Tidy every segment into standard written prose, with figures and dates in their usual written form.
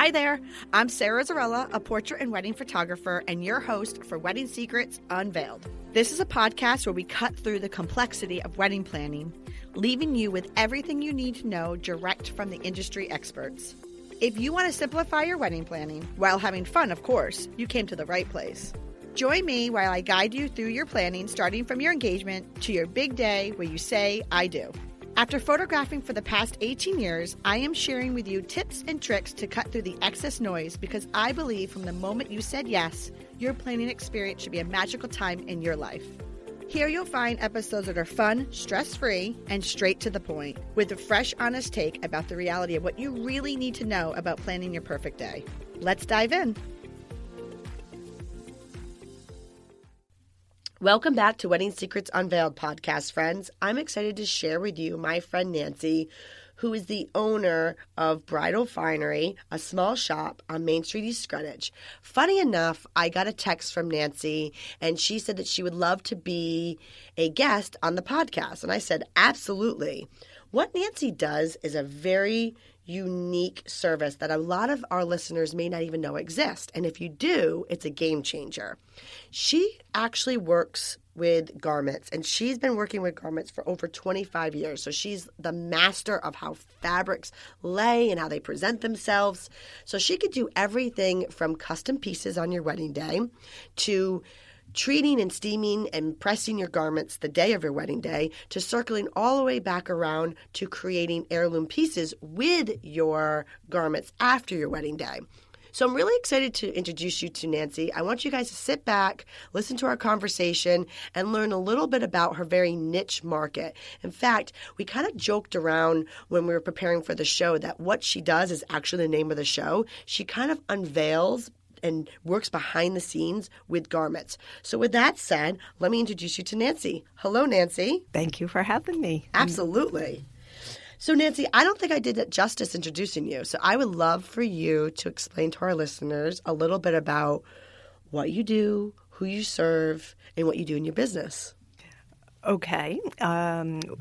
Hi there, I'm Sarah Zarella, a portrait and wedding photographer and your host for Wedding Secrets Unveiled. This is a podcast where we cut through the complexity of wedding planning, leaving you with everything you need to know direct from the industry experts. If you want to simplify your wedding planning, while having fun, of course, you came to the right place. Join me while I guide you through your planning, starting from your engagement to your big day where you say, I do. After photographing for the past 18 years, I am sharing with you tips and tricks to cut through the excess noise because I believe from the moment you said yes, your planning experience should be a magical time in your life. Here you'll find episodes that are fun, stress-free, and straight to the point, with a fresh, honest take about the reality of what you really need to know about planning your perfect day. Let's dive in. Welcome back to Wedding Secrets Unveiled podcast, friends. I'm excited to share with you my friend Nancy, who is the owner of Bridal Finery, a small shop on Main Street, East Greenwich. Funny enough, I got a text from Nancy, and she said that she would love to be a guest on the podcast. And I said, absolutely. What Nancy does is a very unique service that a lot of our listeners may not even know exist. And if you do, it's a game changer. She actually works with garments, and she's been working with garments for over 25 years. So she's the master of how fabrics lay and how they present themselves. So she could do everything from custom pieces on your wedding day to treating and steaming and pressing your garments the day of your wedding day, to circling all the way back around to creating heirloom pieces with your garments after your wedding day. So I'm really excited to introduce you to Nancy. I want you guys to sit back, listen to our conversation, and learn a little bit about her very niche market. In fact, we kind of joked around when we were preparing for the show that what she does is actually the name of the show. She kind of unveils and works behind the scenes with garments. So with that said, let me introduce you to Nancy. Hello, Nancy. Thank you for having me. Absolutely. So Nancy, I don't think I did it justice introducing you. So I would love for you to explain to our listeners a little bit about what you do, who you serve, and what you do in your business. Okay.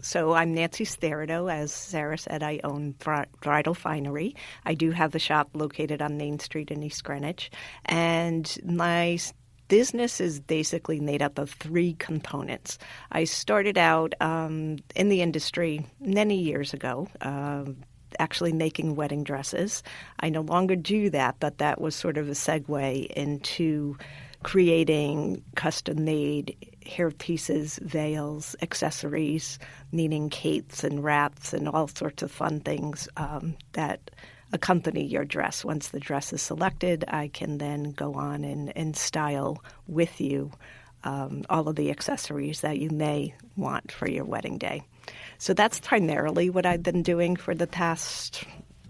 So I'm Nancy Spirito. As Sarah said, I own Bridal Finery. I do have the shop located on Main Street in East Greenwich. And my business is basically made up of three components. I started out in the industry many years ago, actually making wedding dresses. I no longer do that, but that was sort of a segue into creating custom-made hair pieces, veils, accessories, meaning capes and wraps and all sorts of fun things that accompany your dress. Once the dress is selected, I can then go on and style with you all of the accessories that you may want for your wedding day. So that's primarily what I've been doing for the past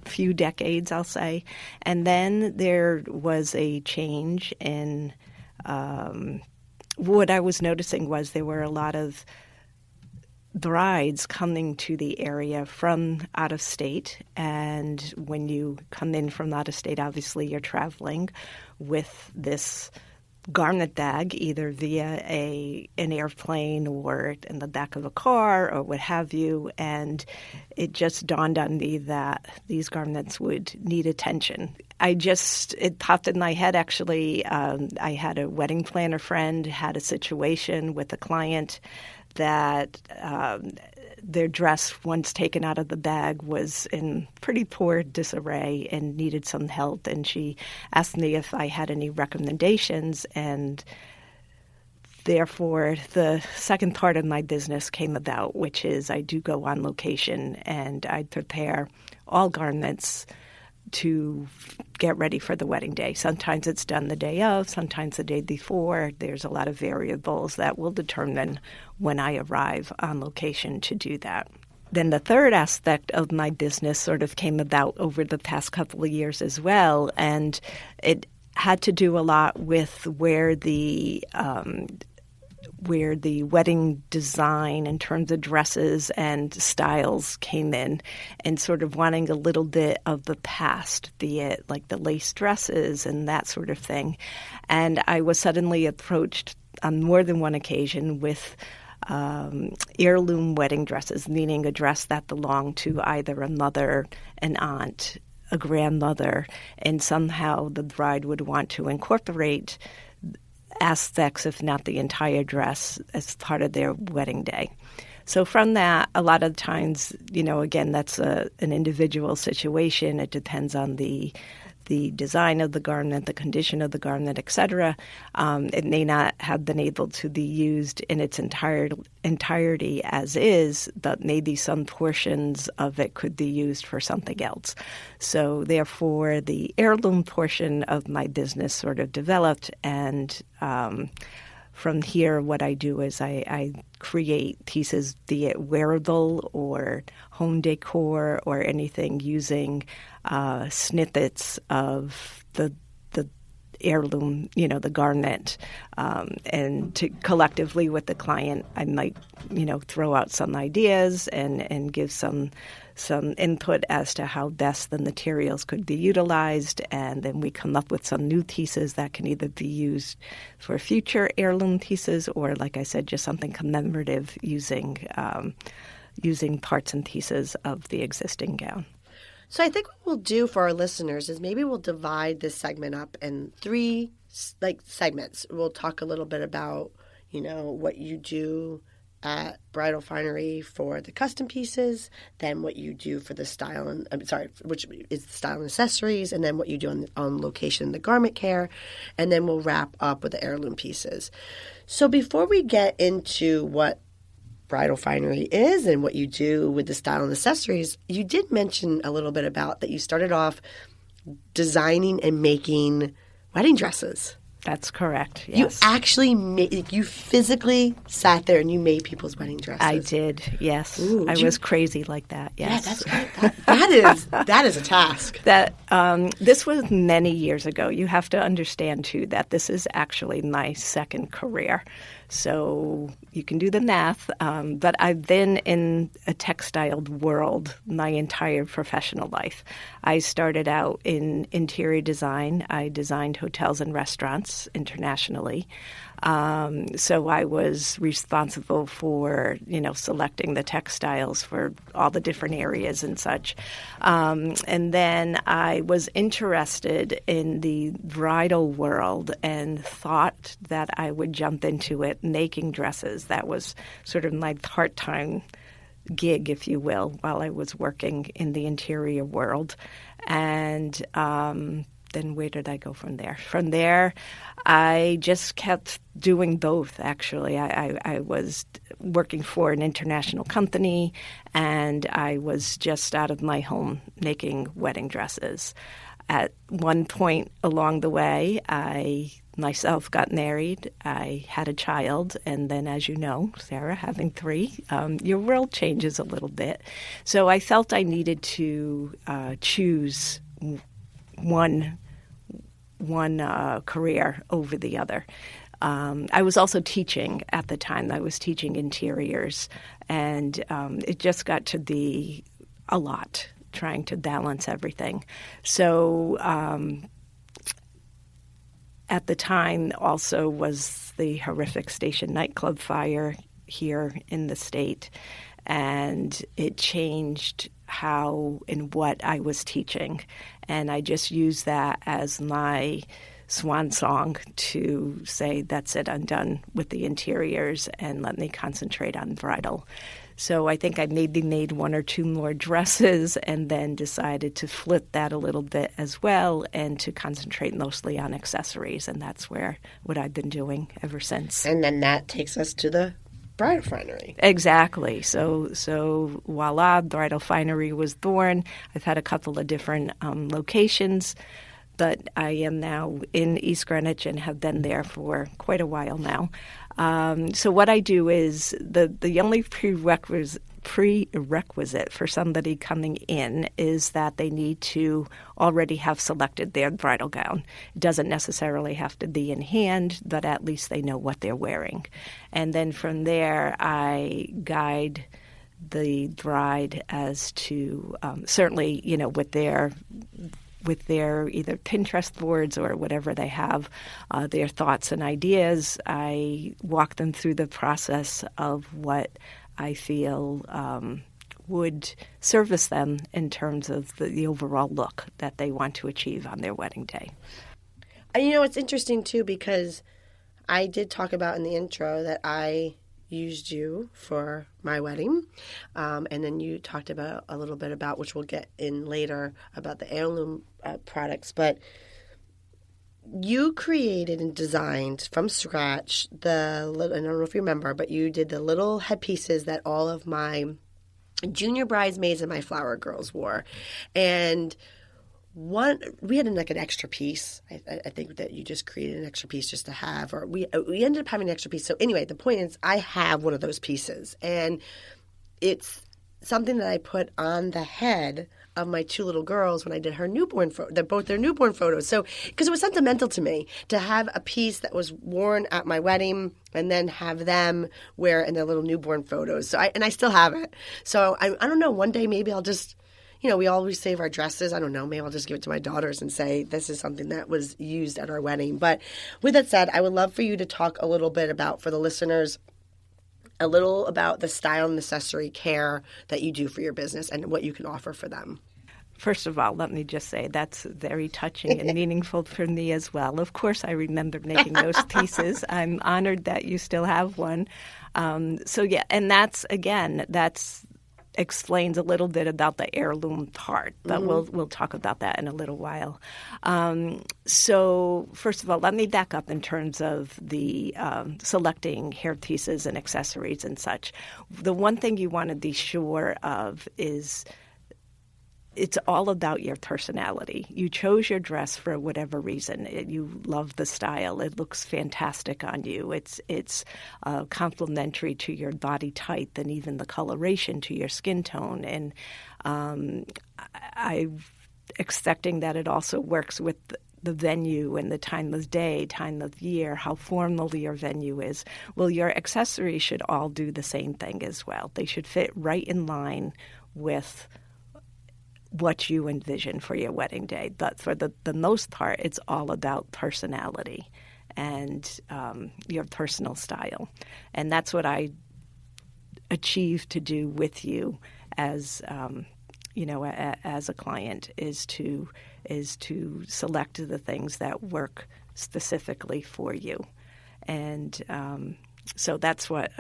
few decades, I'll say. And then there was a change in what I was noticing was there were a lot of brides coming to the area from out of state. And when you come in from out of state, obviously you're traveling with this garment bag, either via an airplane or in the back of a car or what have you. And it just dawned on me that these garments would need attention. It popped in my head, actually. I had a wedding planner friend, had a situation with a client that their dress, once taken out of the bag, was in pretty poor disarray and needed some help. And she asked me if I had any recommendations. And therefore, the second part of my business came about, which is I do go on location and I prepare all garments to get ready for the wedding day. Sometimes it's done the day of, sometimes the day before. There's a lot of variables that will determine when I arrive on location to do that. Then the third aspect of my business sort of came about over the past couple of years as well, and it had to do a lot with where the wedding design in terms of dresses and styles came in, and sort of wanting a little bit of the past, be it like the lace dresses and that sort of thing. And I was suddenly approached on more than one occasion with heirloom wedding dresses, meaning a dress that belonged to either a mother, an aunt, a grandmother, and somehow the bride would want to incorporate aspects, if not the entire dress, as part of their wedding day. So from that, a lot of times, again, that's an individual situation. It depends on the design of the garment, the condition of the garment, etc. It may not have been able to be used in its entirety as is, but maybe some portions of it could be used for something else. So therefore, the heirloom portion of my business sort of developed, and from here, what I do is I create pieces, be it wearable or home decor or anything, using snippets of the heirloom, the garment, and to collectively with the client, I might, throw out some ideas and give some input as to how best the materials could be utilized, and then we come up with some new pieces that can either be used for future heirloom pieces or, like I said, just something commemorative using parts and pieces of the existing gown. So I think what we'll do for our listeners is maybe we'll divide this segment up in 3 segments. We'll talk a little bit about, what you do at Bridal Finery for the custom pieces, then what you do for the style which is the style and accessories, and then what you do on location, the garment care, and then we'll wrap up with the heirloom pieces. So before we get into what Bridal Finery is and what you do with the style and accessories, you did mention a little bit about that you started off designing and making wedding dresses. That's correct, yes. You actually you physically sat there and you made people's wedding dresses. I did, yes. Ooh, I was crazy like that, yes. Yeah, that's great. That is a task. This was many years ago. You have to understand, too, that this is actually my second career. So you can do the math, but I've been in a textile world my entire professional life. I started out in interior design. I designed hotels and restaurants internationally. So I was responsible for, selecting the textiles for all the different areas and such. And then I was interested in the bridal world and thought that I would jump into it making dresses. That was sort of my part-time gig, if you will, while I was working in the interior world. And then where did I go from there? From there, I just kept doing both, actually. I was working for an international company, and I was just out of my home making wedding dresses. At one point along the way, I myself got married. I had a child, and then, as you know, Sarah, having 3, your world changes a little bit. So I felt I needed to choose one career over the other. I was also teaching at the time. I was teaching interiors, and it just got to be a lot, trying to balance everything. So at the time also was the horrific Station nightclub fire here in the state, and it changed how and what I was teaching. And I just used that as my swan song to say, that's it, I'm done with the interiors and let me concentrate on bridal. So I think I maybe made 1 or 2 more dresses and then decided to flip that a little bit as well and to concentrate mostly on accessories. And that's what I've been doing ever since. And then that takes us to the Bridal Finery. Exactly. So voila, Bridal Finery was born. I've had a couple of different locations, but I am now in East Greenwich and have been there for quite a while now. So what I do is the only prerequisite for somebody coming in is that they need to already have selected their bridal gown. It doesn't necessarily have to be in hand, but at least they know what they're wearing. And then from there, I guide the bride as to certainly, with their either Pinterest boards or whatever they have, their thoughts and ideas. I walk them through the process of what I feel would service them in terms of the overall look that they want to achieve on their wedding day. And it's interesting too, because I did talk about in the intro that I used you for my wedding. And then you talked about a little bit about, which we'll get in later, about the heirloom products. But you created and designed from scratch I don't know if you remember, but you did the little headpieces that all of my junior bridesmaids and my flower girls wore. And we had an extra piece. I think that you just created an extra piece just to have, or we ended up having an extra piece. So anyway, the point is I have one of those pieces, and it's something that I put on the head of my two little girls when I did her newborn both their newborn photos. So because it was sentimental to me to have a piece that was worn at my wedding and then have them wear in their little newborn photos. So I still have it. So I don't know. One day maybe I'll just. We always save our dresses. I don't know. Maybe I'll just give it to my daughters and say this is something that was used at our wedding. But with that said, I would love for you to talk a little bit about, for the listeners, a little about the style and accessory care that you do for your business and what you can offer for them. First of all, let me just say that's very touching and meaningful for me as well. Of course, I remember making those pieces. I'm honored that you still have one. And that's explains a little bit about the heirloom part, but we'll talk about that in a little while. So first of all, let me back up in terms of the selecting hair pieces and accessories and such. The one thing you want to be sure of is it's all about your personality. You chose your dress for whatever reason. You love the style. It looks fantastic on you. It's complementary to your body type and even the coloration to your skin tone. And I'm expecting that it also works with the venue and the time of day, time of year, how formal your venue is. Well, your accessories should all do the same thing as well. They should fit right in line with what you envision for your wedding day. But for the most part, it's all about personality and your personal style. And that's what I achieve to do with you as as a client is to select the things that work specifically for you. And so that's what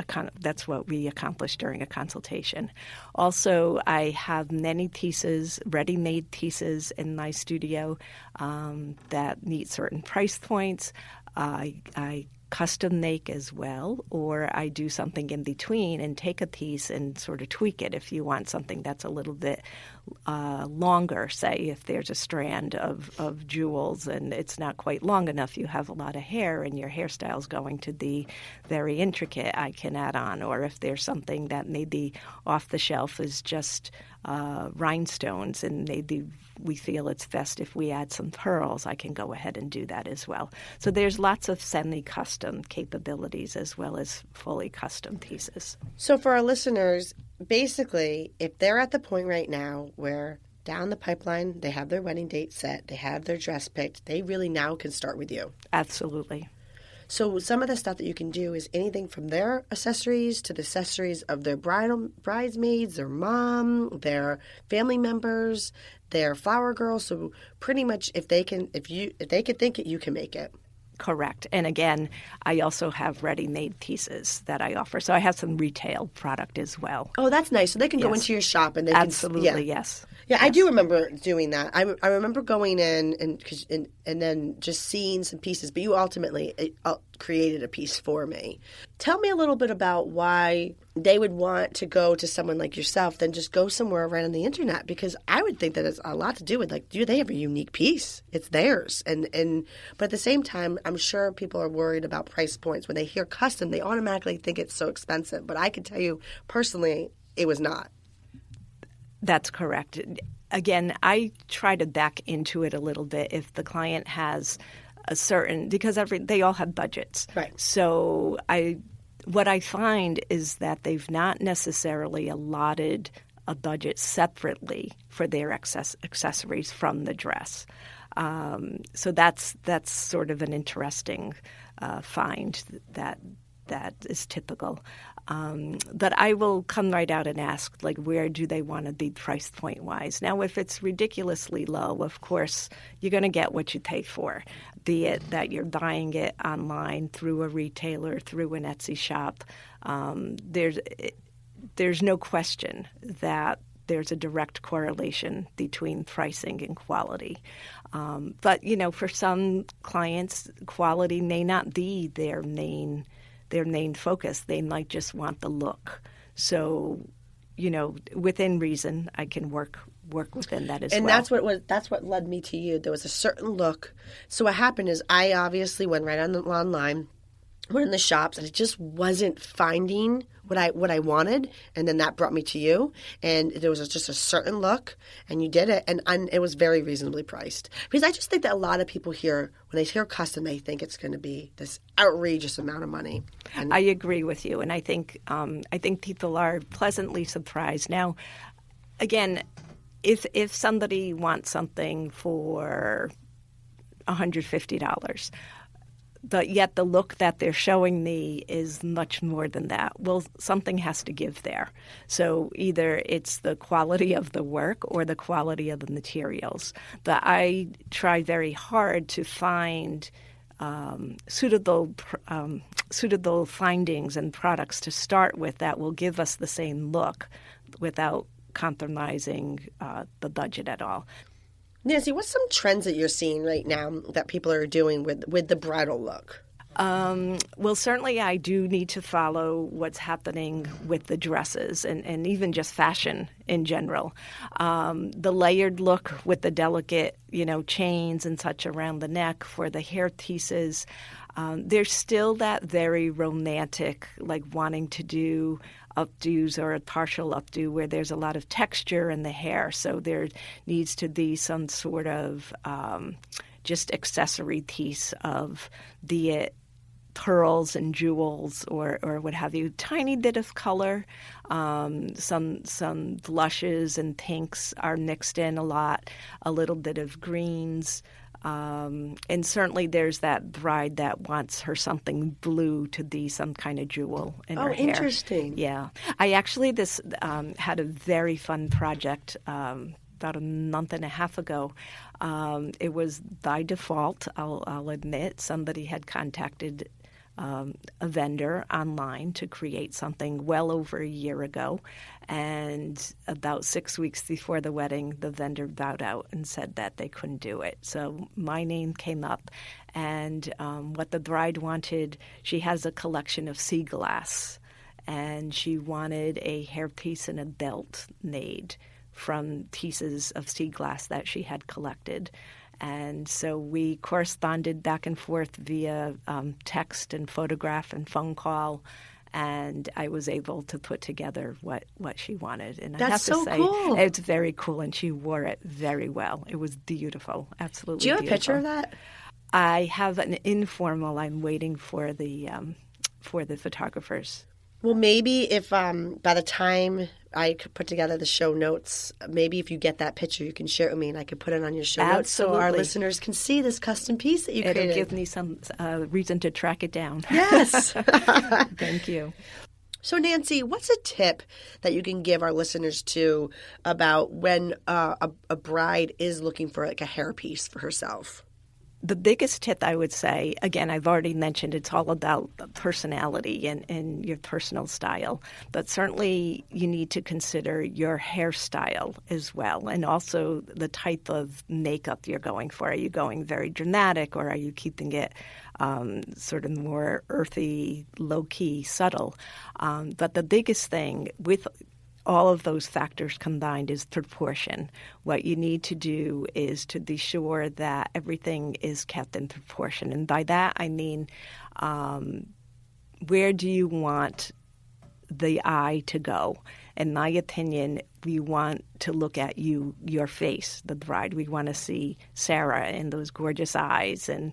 we accomplish during a consultation. Also, I have many pieces, ready-made pieces in my studio that meet certain price points. I custom make as well, or I do something in between and take a piece and sort of tweak it if you want something that's a little bit longer. Say if there's a strand of jewels and it's not quite long enough, you have a lot of hair and your hairstyle is going to be very intricate, I can add on. Or if there's something that maybe off the shelf is just rhinestones and maybe we feel it's best if we add some pearls, I can go ahead and do that as well. So there's lots of semi-custom capabilities as well as fully custom pieces. So for our listeners, basically, if they're at the point right now where down the pipeline, they have their wedding date set, they have their dress picked, they really now can start with you. Absolutely. So some of the stuff that you can do is anything from their accessories to the accessories of their bridesmaids, their mom, their family members, their flower girls. So pretty much if they can think it, you can make it. Correct. And again, I also have ready-made pieces that I offer. So I have some retail product as well. Oh, that's nice. So they can go into your shop and they Absolutely, can... yes. Yeah, yes. I do remember doing that. I remember going in and then just seeing some pieces, but you ultimately created a piece for me. Tell me a little bit about why they would want to go to someone like yourself than just go somewhere right on the internet, because I would think that it's a lot to do with, like, do they have a unique piece? It's theirs. But at the same time, I'm sure people are worried about price points. When they hear custom, they automatically think it's so expensive. But I can tell you personally, it was not. That's correct. Again, I try to back into it a little bit if the client has a certain, because they all have budgets. Right. So what I find is that they've not necessarily allotted a budget separately for their accessories from the dress. So that's sort of an interesting find that is typical. But I will come right out and ask, like, where do they want to be price point wise? Now, if it's ridiculously low, of course, you're going to get what you pay for, be it that you're buying it online through a retailer, through an Etsy shop. There's no question that there's a direct correlation between pricing and quality. But, for some clients, quality may not be their main focus. They might just want the look. So, within reason, I can work within that as well. And that's what led me to you. There was a certain look. So what happened is I obviously went right online, went in the shops, and it just wasn't finding what I wanted, and then that brought me to you, and there was just a certain look, and you did it, and it was very reasonably priced. Because I just think that a lot of people when they hear custom, they think it's going to be this outrageous amount of money. And I agree with you, and I think people are pleasantly surprised. Now, again, if somebody wants something for $150, but yet the look that they're showing me is much more than that. Well, something has to give there. So either it's the quality of the work or the quality of the materials. But I try very hard to find suitable findings and products to start with that will give us the same look without compromising the budget at all. Nancy, what's some trends that you're seeing right now that people are doing with the bridal look? Well, certainly I do need to follow what's happening with the dresses and even just fashion in general. The layered look with the delicate, chains and such around the neck for the hair pieces. There's still that very romantic, like wanting to do updos or a partial updo where there's a lot of texture in the hair. So there needs to be some sort of just accessory piece of, be it pearls and jewels or what have you, tiny bit of color. Some blushes and pinks are mixed in a lot, a little bit of greens. And certainly there's that bride that wants her something blue to be some kind of jewel in her hair. Oh, interesting. Yeah. I actually had a very fun project about a month and a half ago. It was by default, I'll admit. Somebody had contacted a vendor online to create something well over a year ago. And about 6 weeks before the wedding, the vendor bowed out and said that they couldn't do it. So my name came up, and what the bride wanted, she has a collection of sea glass, and she wanted a hairpiece and a belt made from pieces of sea glass that she had collected. And so we corresponded back and forth via text and photograph and phone call, and I was able to put together what she wanted. And I have to say, cool. It's very cool, and she wore it very well. It was beautiful, absolutely. Do you have beautiful. a picture of that? I have an informal. I'm waiting for the photographers. Well, maybe if by the time I could put together the show notes, maybe if you get that picture, you can share it with me, and I could put it on your show notes so our listeners can see this custom piece that you created. It'll give me some reason to track it down. Yes. Thank you. So, Nancy, what's a tip that you can give our listeners to about when a bride is looking for like a hairpiece for herself? The biggest tip I would say, again, I've already mentioned it's all about personality and your personal style. But certainly you need to consider your hairstyle as well, and also the type of makeup you're going for. Are you going very dramatic, or are you keeping it sort of more earthy, low-key, subtle? But the biggest thing with all of those factors combined is proportion. What you need to do is to be sure that everything is kept in proportion. And by that, I mean, where do you want the eye to go? In my opinion, we want to look at your face, the bride. We want to see Sarah and those gorgeous eyes and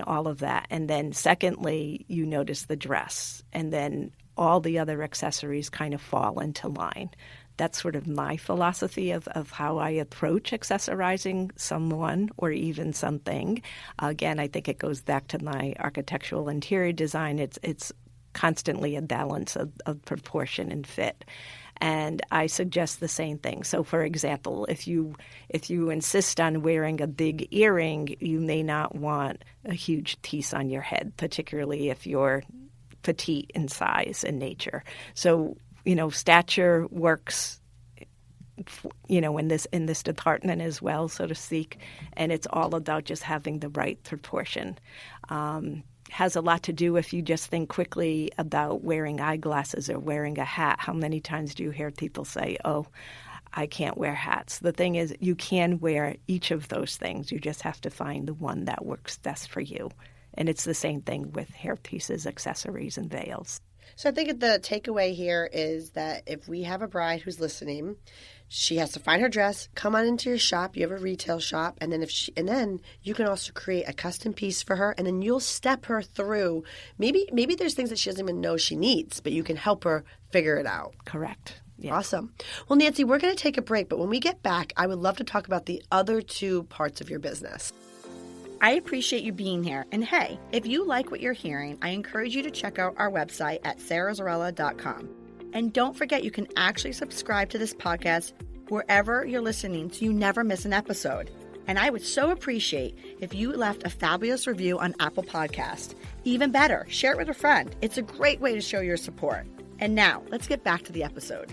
all of that. And then secondly, you notice the dress. And then all the other accessories kind of fall into line. That's sort of my philosophy of how I approach accessorizing someone or even something. Again, I think it goes back to my architectural interior design. It's constantly a balance of proportion and fit. And I suggest the same thing. So, for example, if you insist on wearing a big earring, you may not want a huge piece on your head, particularly if you're petite in size and nature. So, stature works, in this department as well, so to speak. And it's all about just having the right proportion. Has a lot to do if you just think quickly about wearing eyeglasses or wearing a hat. How many times do you hear people say, "Oh, I can't wear hats"? The thing is, you can wear each of those things. You just have to find the one that works best for you. And it's the same thing with hair pieces, accessories, and veils. So I think the takeaway here is that if we have a bride who's listening, she has to find her dress, come on into your shop. You have a retail shop, and then you can also create a custom piece for her, and then you'll step her through. Maybe there's things that she doesn't even know she needs, but you can help her figure it out. Correct. Yeah. Awesome. Well, Nancy, we're going to take a break, but when we get back, I would love to talk about the other two parts of your business. I appreciate you being here. And hey, if you like what you're hearing, I encourage you to check out our website at sarahzarella.com. And don't forget, you can actually subscribe to this podcast wherever you're listening so you never miss an episode. And I would so appreciate if you left a fabulous review on Apple Podcast. Even better, share it with a friend. It's a great way to show your support. And now, let's get back to the episode.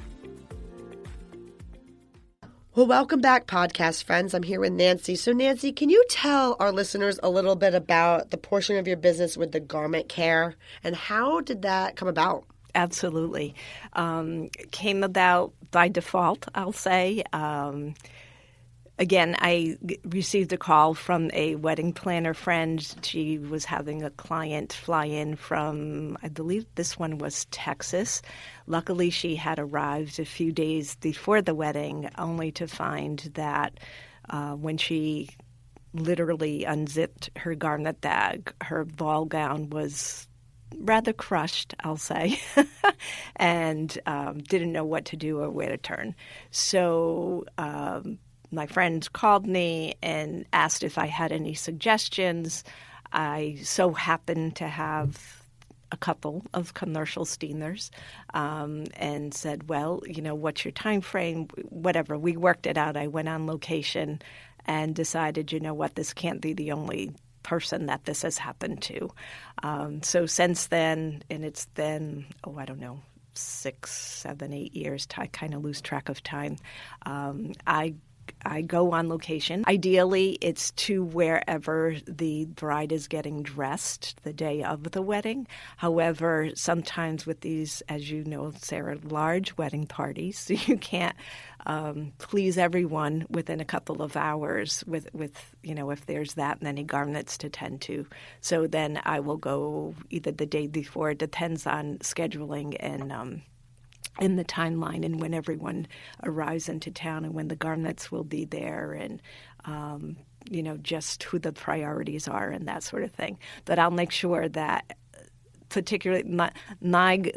Well, welcome back, podcast friends. I'm here with Nancy. So, Nancy, can you tell our listeners a little bit about the portion of your business with the garment care, and how did that come about? Absolutely. Came about by default, I'll say. Again, I received a call from a wedding planner friend. She was having a client fly in from, I believe this one was Texas. Luckily, she had arrived a few days before the wedding, only to find that when she literally unzipped her garment bag, her ball gown was rather crushed, I'll say, and didn't know what to do or where to turn. So my friend called me and asked if I had any suggestions. I so happened to have a couple of commercial steamers and said, well, what's your time frame? Whatever. We worked it out. I went on location and decided, this can't be the only person that this has happened to. So since then, and it's been, 6, 7, 8 years, I kind of lose track of time, I go on location. Ideally, it's to wherever the bride is getting dressed the day of the wedding. However, sometimes with these, as you know, Sarah, large wedding parties, so you can't please everyone within a couple of hours with if there's that many garments to tend to. So then I will go either the day before. It depends on scheduling and in the timeline and when everyone arrives into town and when the garments will be there and, just who the priorities are and that sort of thing. But I'll make sure that particularly my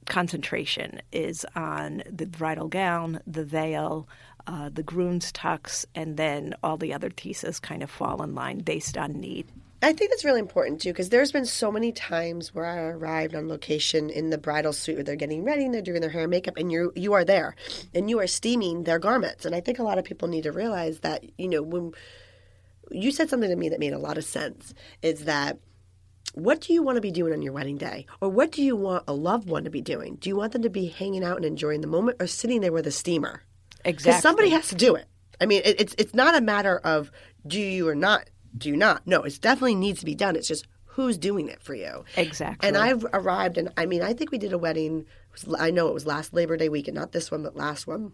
concentration is on the bridal gown, the veil, the groom's tux, and then all the other pieces kind of fall in line based on need. I think that's really important, too, because there's been so many times where I arrived on location in the bridal suite where they're getting ready and they're doing their hair and makeup, and you are there, and you are steaming their garments. And I think a lot of people need to realize that, when you said something to me that made a lot of sense, is that what do you want to be doing on your wedding day? Or what do you want a loved one to be doing? Do you want them to be hanging out and enjoying the moment or sitting there with a steamer? Exactly. Because somebody has to do it. I mean, it's not a matter of do you or not. Do you not? No, it definitely needs to be done. It's just who's doing it for you. Exactly. And I've arrived, and I think we did a wedding. I know it was last Labor Day weekend, not this one, but last one.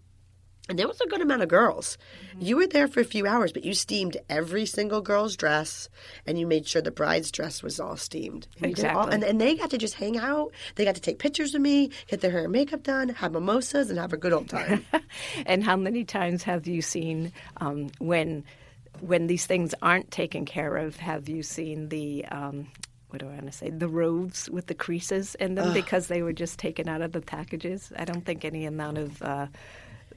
And there was a good amount of girls. Mm-hmm. You were there for a few hours, but you steamed every single girl's dress, and you made sure the bride's dress was all steamed. And exactly. And they got to just hang out. They got to take pictures with me, get their hair and makeup done, have mimosas, and have a good old time. And how many times have you seen when these things aren't taken care of, have you seen the, the robes with the creases in them because they were just taken out of the packages? I don't think any amount of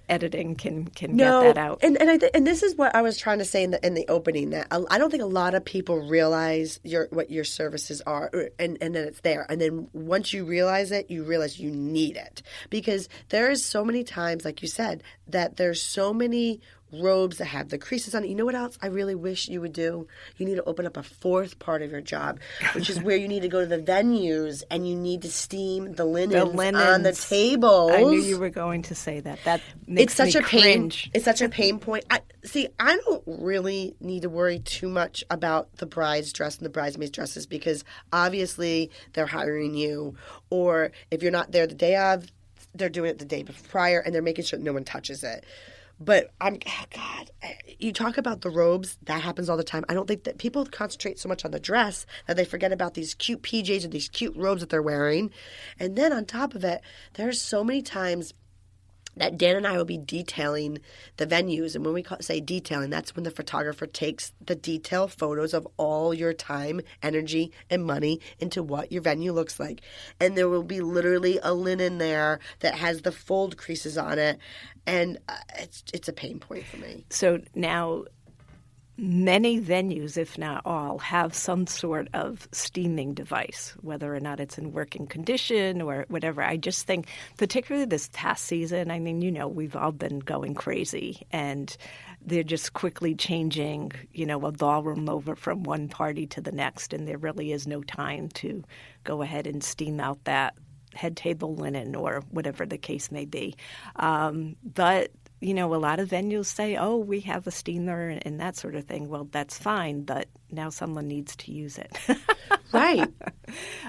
editing can get that out. And this is what I was trying to say in the opening, that I don't think a lot of people realize what your services are, and then it's there. And then once you realize it, you realize you need it, because there is so many times, like you said, that there's so many robes that have the creases on it. You know what else I really wish you would do? You need to open up a fourth part of your job, which is where you need to go to the venues and you need to steam the linens on the tables. I knew you were going to say that. That makes me cringe. It's such a pain point. I don't really need to worry too much about the bride's dress and the bridesmaid's dresses, because obviously they're hiring you, or if you're not there the day of, they're doing it the day prior, and they're making sure no one touches it. But you talk about the robes, that happens all the time. I don't think that people concentrate so much on the dress that they forget about these cute PJs or these cute robes that they're wearing. And then on top of it, there's so many times that Dan and I will be detailing the venues. And when we say detailing, that's when the photographer takes the detail photos of all your time, energy, and money into what your venue looks like. And there will be literally a linen there that has the fold creases on it. And it's a pain point for me. So now many venues, if not all, have some sort of steaming device, whether or not it's in working condition or whatever. I just think, particularly this past season, I mean, we've all been going crazy, and they're just quickly changing, a ballroom over from one party to the next, and there really is no time to go ahead and steam out that head table linen or whatever the case may be. But a lot of venues say, oh, we have a steamer and that sort of thing. Well, that's fine, but now someone needs to use it. Right.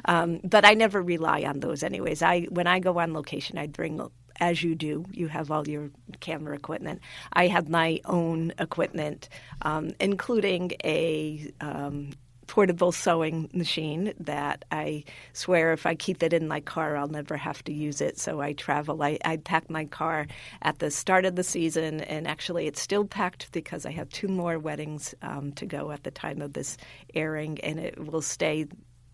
But I never rely on those anyways. When I go on location, I bring, as you do, you have all your camera equipment. I have my own equipment, including a portable sewing machine that I swear if I keep it in my car, I'll never have to use it. So I travel. I pack my car at the start of the season, and actually it's still packed because I have 2 more weddings to go at the time of this airing, and it will stay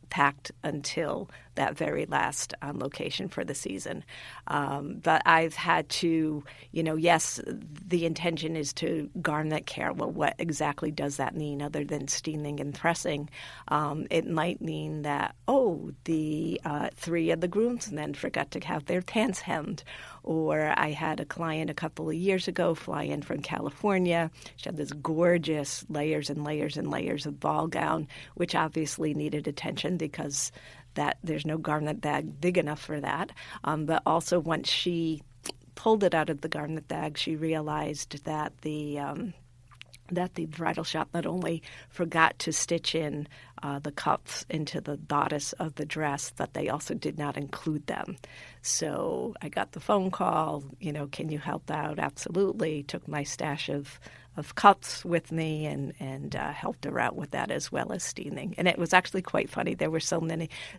packed until that very last location for the season. But I've had to, yes, the intention is to garment care. Well, what exactly does that mean other than steaming and pressing? It might mean that, the 3 of the groomsmen forgot to have their pants hemmed. Or I had a client a couple of years ago fly in from California. She had this gorgeous layers and layers and layers of ball gown, which obviously needed attention because there's no garment bag big enough for that. But also once she pulled it out of the garment bag, she realized that the bridal shop not only forgot to stitch in the cuffs into the bodice of the dress, but they also did not include them. So I got the phone call, can you help out? Absolutely. Took my stash of cups with me and helped her out with that as well as steaming. And it was actually quite funny. There were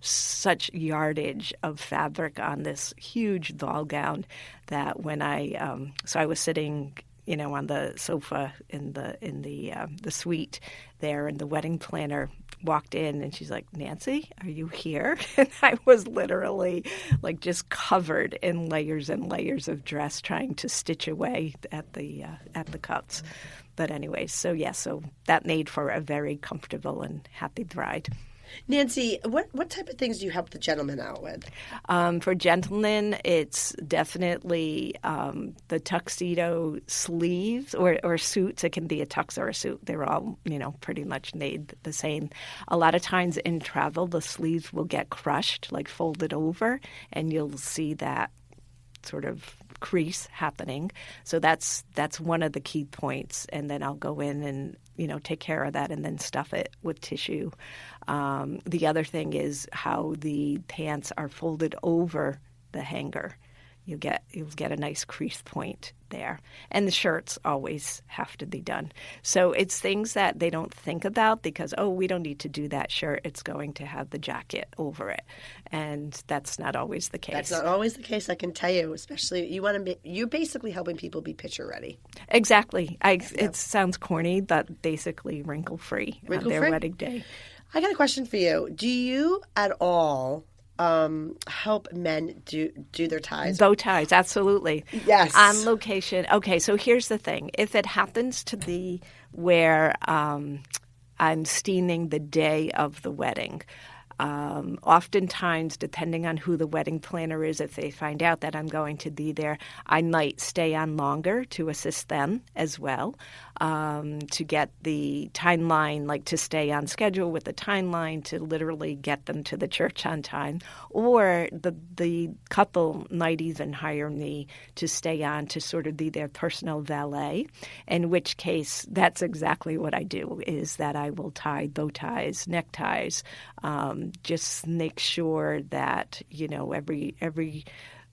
such yardage of fabric on this huge ball gown that when I was sitting on the sofa in the suite there, and the wedding planner walked in and she's like, "Nancy, are you here?" And I was literally just covered in layers and layers of dress trying to stitch away at the cups. But anyway, so that made for a very comfortable and happy bride. Nancy, what type of things do you help the gentleman out with? For gentlemen, it's definitely the tuxedo sleeves or suits. It can be a tux or a suit. They're all, pretty much made the same. A lot of times in travel, the sleeves will get crushed, folded over, and you'll see that sort of crease happening. So that's one of the key points. And then I'll go in and take care of that and then stuff it with tissue. The other thing is how the pants are folded over the hanger. You'll get a nice crease point there. And the shirts always have to be done. So it's things that they don't think about because, we don't need to do that shirt. It's going to have the jacket over it. And that's not always the case. That's not always the case, I can tell you. Especially you're basically helping people be picture ready. Exactly. It sounds corny, but basically wrinkle-free on their wedding day. I got a question for you. Do you at all help men do their ties? Bow ties, absolutely. Yes. On location. Okay, so here's the thing. If it happens to be where I'm steaming the day of the wedding, oftentimes, depending on who the wedding planner is, if they find out that I'm going to be there, I might stay on longer to assist them as well, to get the timeline, like to stay on schedule with the timeline to literally get them to the church on time. Or the couple might even hire me to stay on to sort of be their personal valet, in which case that's exactly what I do, is that I will tie bow ties, neckties, just make sure that,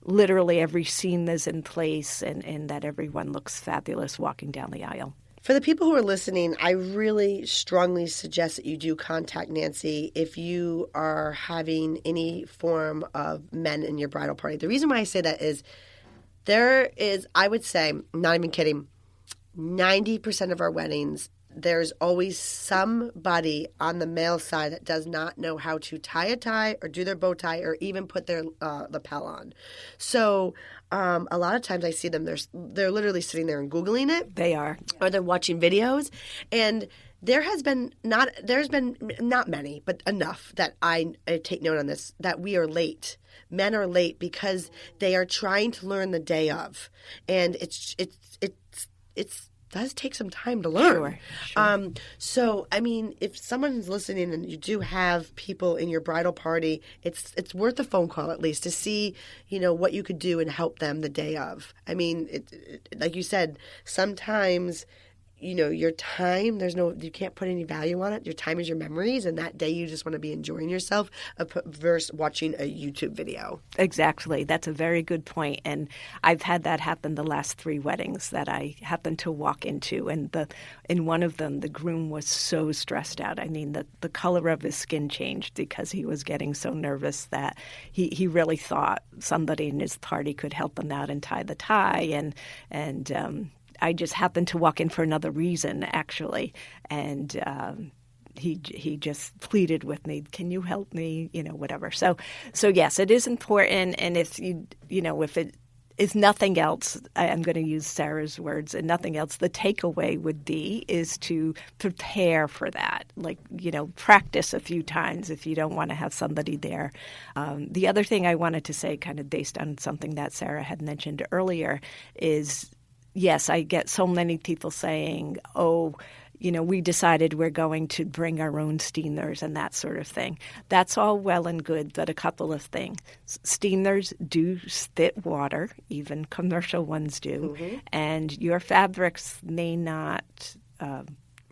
literally every scene is in place and that everyone looks fabulous walking down the aisle. For the people who are listening, I really strongly suggest that you do contact Nancy if you are having any form of men in your bridal party. The reason why I say that is there is, I would say, not even kidding, 90% of our weddings, there's always somebody on the male side that does not know how to tie a tie or do their bow tie or even put their lapel on. So a lot of times I see them, they're literally sitting there and Googling it. They are. Or they're watching videos. And there's been not many, but enough that I take note on this, that we are late. Men are late because they are trying to learn the day of. And it does take some time to learn. Sure. So, I mean, if someone's listening and you do have people in your bridal party, it's worth a phone call at least to see, what you could do and help them the day of. I mean, like you said, sometimes, your time, you can't put any value on it. Your time is your memories, and that day you just want to be enjoying yourself versus watching a YouTube video. Exactly. That's a very good point. And I've had that happen the last 3 weddings that I happened to walk into. And in one of them, the groom was so stressed out. I mean, the color of his skin changed because he was getting so nervous that he really thought somebody in his party could help him out and tie the tie. And I just happened to walk in for another reason, actually, and he just pleaded with me, "Can you help me?" Whatever. So yes, it is important, and if if it is nothing else, I'm going to use Sarah's words, and nothing else, the takeaway would be is to prepare for that, like practice a few times if you don't want to have somebody there. The other thing I wanted to say, kind of based on something that Sarah had mentioned earlier, is. Yes, I get so many people saying, we decided we're going to bring our own steamers and that sort of thing. That's all well and good, but a couple of things. Steamers do spit water, even commercial ones do, and your fabrics may not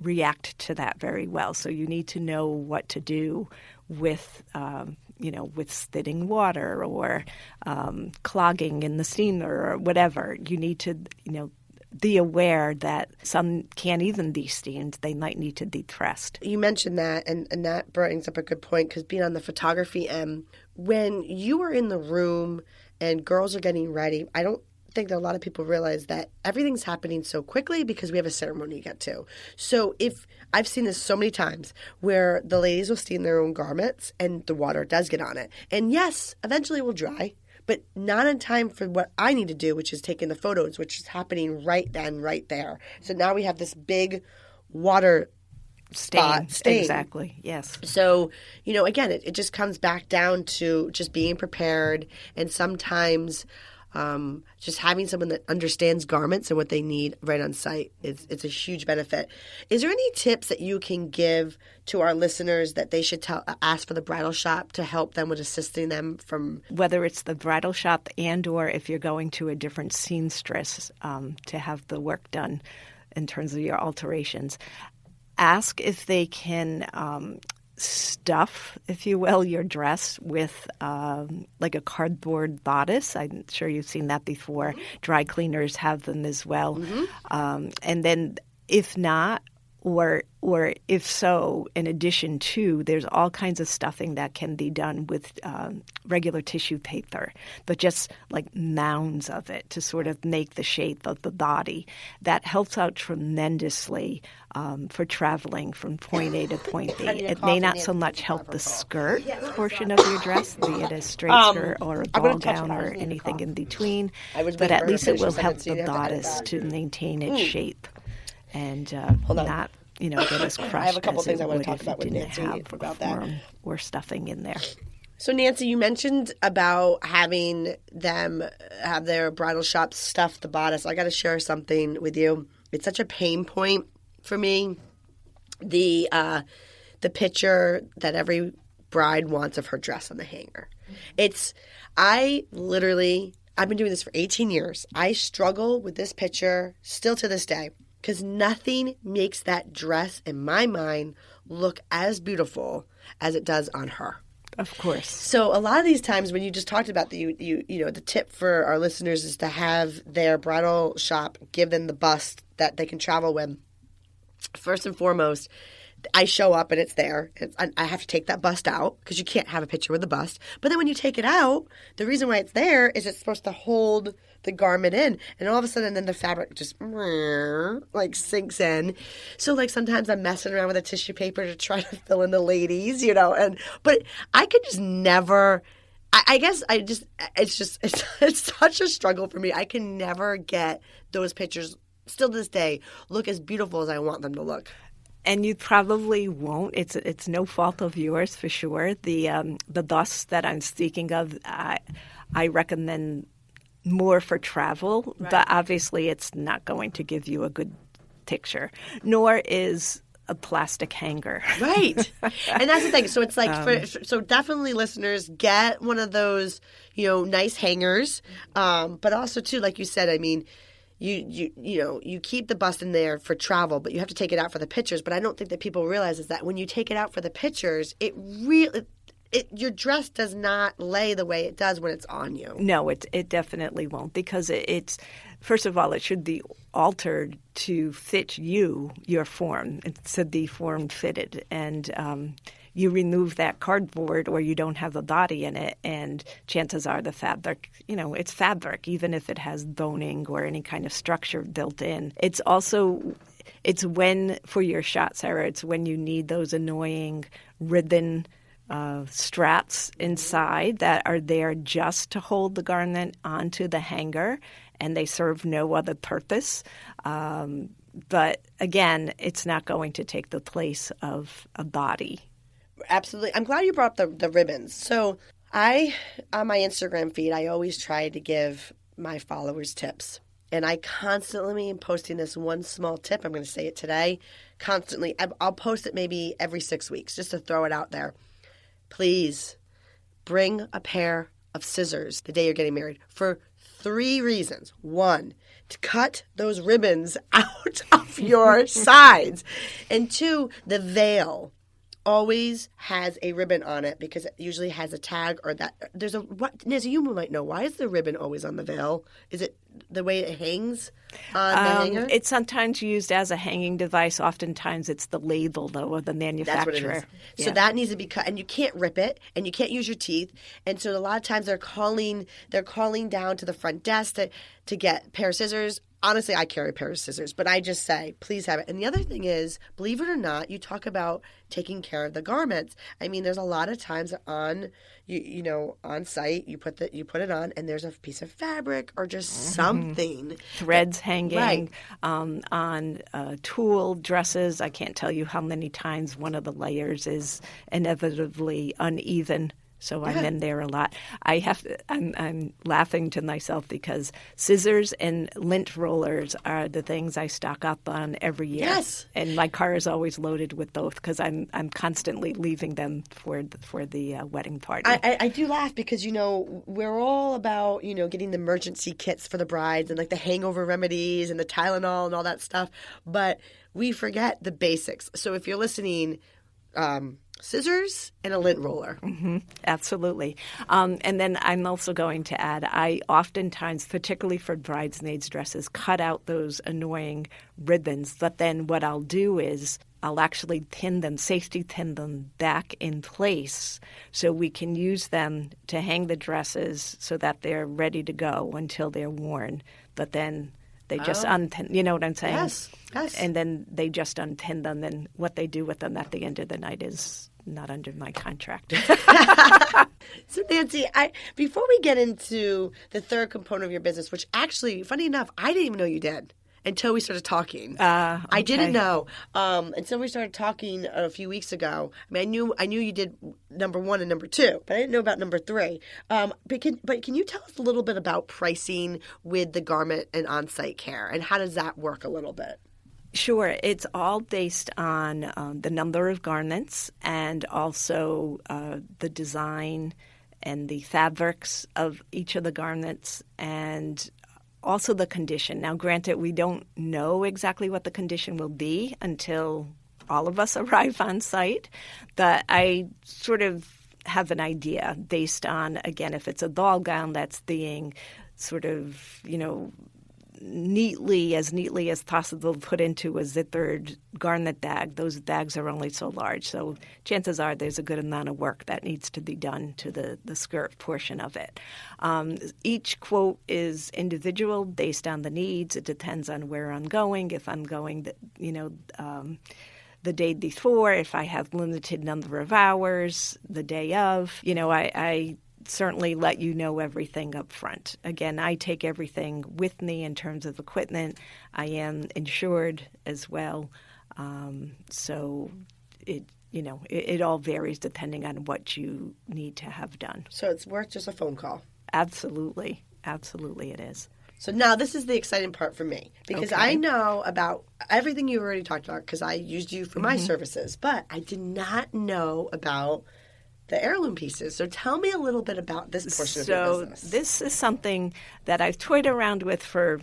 react to that very well. So you need to know what to do with with spitting water or clogging in the steamer or whatever. You need to, be aware that some can't even be steamed. They might need to be pressed. You mentioned that, and that brings up a good point, because being on the photography end, when you are in the room and girls are getting ready, I don't think that a lot of people realize that everything's happening so quickly because we have a ceremony to get to. So if I've seen this so many times where the ladies will steam their own garments and the water does get on it. And yes, eventually it will dry, but not in time for what I need to do, which is taking the photos, which is happening right then, right there. So now we have this big water stain. Exactly, yes. So, again, it just comes back down to just being prepared, and sometimes just having someone that understands garments and what they need right on site. It's a huge benefit. Is there any tips that you can give to our listeners that they should ask for the bridal shop to help them with assisting them from? Whether it's the bridal shop and or if you're going to a different seamstress to have the work done in terms of your alterations, ask if they can stuff, if you will, your dress with like a cardboard bodice. I'm sure you've seen that before. Dry cleaners have them as well. And then if not, Or if so, in addition to, there's all kinds of stuffing that can be done with regular tissue paper, but just like mounds of it to sort of make the shape of the body. That helps out tremendously for traveling from point A to point B. It may not so much help the skirt portion of your dress, be it a straight skirt or a ball gown or anything in between, but at least it will help the bodice to maintain its shape. And not, get as crushed. I have a couple as things it I want would to talk if about with you didn't Nancy have about a that. form or stuffing in there. So, Nancy, you mentioned about having them have their bridal shop stuff the bodice. I got to share something with you. It's such a pain point for me. The picture that every bride wants of her dress on the hanger. I've been doing this for 18 years. I struggle with this picture still to this day because nothing makes that dress, in my mind, look as beautiful as it does on her. Of course. So a lot of these times when you just talked about the tip for our listeners is to have their bridal shop give them the bust that they can travel with. First and foremost, I show up and it's there. I have to take that bust out because you can't have a picture with a bust. But then when you take it out, the reason why it's there is it's supposed to hold the garment in. And all of a sudden then the fabric just like sinks in. So like sometimes I'm messing around with a tissue paper to try to fill in the ladies, but I could just never – I guess it's such a struggle for me. I can never get those pictures still to this day look as beautiful as I want them to look. And you probably won't. It's no fault of yours for sure. The busts that I'm speaking of, I recommend more for travel, right. But obviously it's not going to give you a good picture. Nor is a plastic hanger. Right. And that's the thing. So it's like, so definitely listeners, get one of those, nice hangers. But also too, like you said, I mean, you keep the bust in there for travel, but you have to take it out for the pictures. But I don't think that people realize is that when you take it out for the pictures, your dress does not lay the way it does when it's on you. No, it definitely won't because it's first of all, it should be altered to fit your form. It should be form fitted, and you remove that cardboard or you don't have a body in it, and chances are the fabric, it's fabric, even if it has boning or any kind of structure built in. It's when, for your shot, Sarah, it's when you need those annoying ribbon straps inside that are there just to hold the garment onto the hanger, and they serve no other purpose. But again, it's not going to take the place of a body. Absolutely. I'm glad you brought up the ribbons. So on my Instagram feed, I always try to give my followers tips. And I constantly am posting this one small tip. I'm going to say it today. Constantly. I'll post it maybe every 6 weeks just to throw it out there. Please bring a pair of scissors the day you're getting married for 3 reasons. 1, to cut those ribbons out of your sides. And 2, the veil always has a ribbon on it because it usually has a tag or that there's Nancy, you might know, why is the ribbon always on the veil? Is it the way it hangs on the hanger? It's sometimes used as a hanging device. Oftentimes it's the label though of the manufacturer. That's what it is. So that needs to be cut, and you can't rip it, and you can't use your teeth. And so a lot of times they're calling down to the front desk to get a pair of scissors. Honestly, I carry a pair of scissors, but I just say, please have it. And the other thing is, believe it or not, you talk about taking care of the garments. I mean, there's a lot of times on site, you put it on, and there's a piece of fabric or just something. Threads hanging right. On tulle dresses. I can't tell you how many times one of the layers is inevitably uneven. So I'm in there a lot. I'm laughing to myself because scissors and lint rollers are the things I stock up on every year. Yes. And my car is always loaded with both because I'm constantly leaving them for the wedding party. I do laugh because, we're all about, getting the emergency kits for the brides and like the hangover remedies and the Tylenol and all that stuff. But we forget the basics. So if you're listening, scissors and a lint roller. Mm-hmm. Absolutely. And then I'm also going to add, I oftentimes, particularly for bridesmaids' dresses, cut out those annoying ribbons. But then what I'll do is I'll actually safety pin them back in place so we can use them to hang the dresses so that they're ready to go until they're worn. But then they just unpin, you know what I'm saying? Yes. And then they just unpin them, and what they do with them at the end of the night is not under my contract. So, Nancy, before we get into the third component of your business, which actually, funny enough, I didn't even know you did until we started talking. Okay. I didn't know until we started talking a few weeks ago. I mean, I knew you did number 1 and number 2, but I didn't know about number 3. But can you tell us a little bit about pricing with the garment and on-site care, and how does that work a little bit? Sure. It's all based on the number of garments and also the design and the fabrics of each of the garments, and also the condition. Now, granted, we don't know exactly what the condition will be until all of us arrive on site, but I sort of have an idea based on, again, if it's a ball gown that's being sort of, neatly as possible put into a zippered garment bag. Those bags are only so large, so chances are there's a good amount of work that needs to be done to the skirt portion of it. Each quote is individual based on the needs. It depends on where I'm going. If I'm going, the day before, if I have limited number of hours, the day of, I certainly let you know everything up front. Again, I take everything with me in terms of equipment. I am insured as well. So it all varies depending on what you need to have done. So it's worth just a phone call. Absolutely. Absolutely it is. So now this is the exciting part for me, because Okay. I know about everything you already talked about because I used you for my services, but I did not know about the heirloom pieces. So tell me a little bit about this portion of your business. So this is something that I've toyed around with for,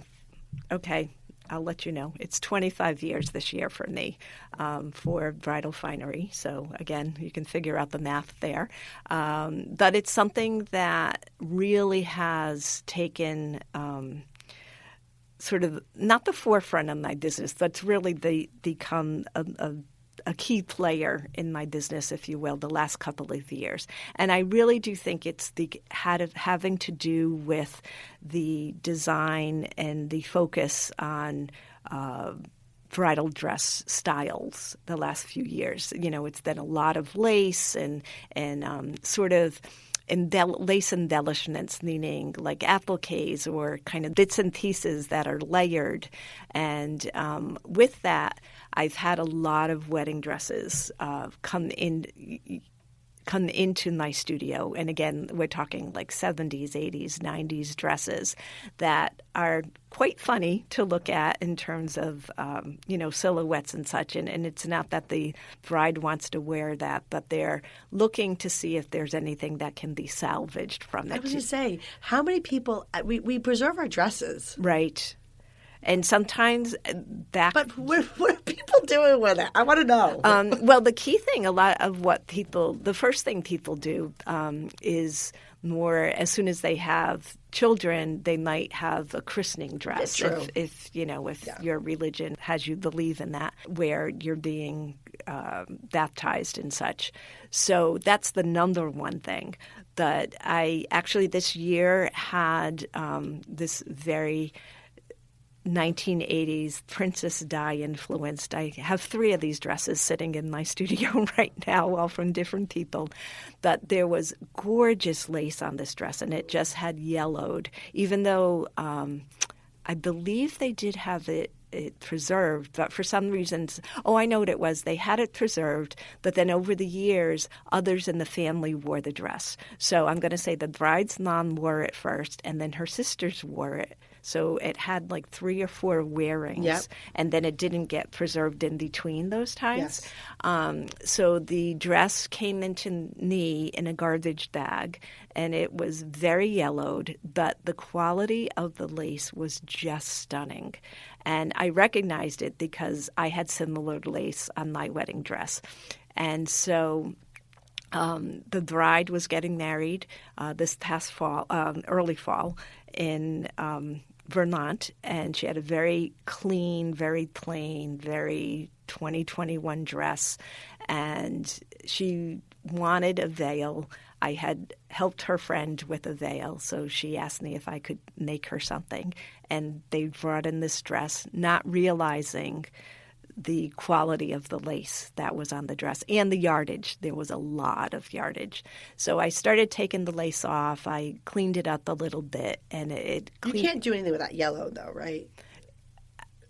I'll let you know. It's 25 years this year for me for Bridal Finery. So again, you can figure out the math there. But it's something that really has taken sort of not the forefront of my business, but it's really become a key player in my business, if you will, the last couple of years. And I really do think it's having to do with the design and the focus on bridal dress styles the last few years. It's been a lot of lace and sort of lace embellishments, meaning like appliques or kind of bits and pieces that are layered. And with that, I've had a lot of wedding dresses come into my studio. And again, we're talking like 70s, 80s, 90s dresses that are quite funny to look at in terms of, silhouettes and such. And it's not that the bride wants to wear that, but they're looking to see if there's anything that can be salvaged from it. I was going to say, how many people, we preserve our dresses. Right. And sometimes that. But what are people doing with it? I want to know. Well, the key thing, the first thing people do is more, as soon as they have children, they might have a christening dress. If your religion has you believe in that, where you're being baptized and such. So that's the number one thing. But I actually this year had this very 1980s Princess Di influenced. I have 3 of these dresses sitting in my studio right now, all from different people. But there was gorgeous lace on this dress, and it just had yellowed, even though I believe they did have it preserved, but for some reasons, I know what it was. They had it preserved, but then over the years, others in the family wore the dress. So I'm going to say the bride's mom wore it first, and then her sisters wore it. So it had like 3 or 4 wearings, and then it didn't get preserved in between those times. Yes. So the dress came into me in a garbage bag, and it was very yellowed, but the quality of the lace was just stunning. And I recognized it because I had similar lace on my wedding dress. And so the bride was getting married this past fall, early fall in Vermont, and she had a very clean, very plain, very 2021 dress, and she wanted a veil. I had helped her friend with a veil, so she asked me if I could make her something, and they brought in this dress, not realizing the quality of the lace that was on the dress and the yardage. There was a lot of yardage. So I started taking the lace off. I cleaned it up a little bit, and it You can't do anything with that yellow, though, right?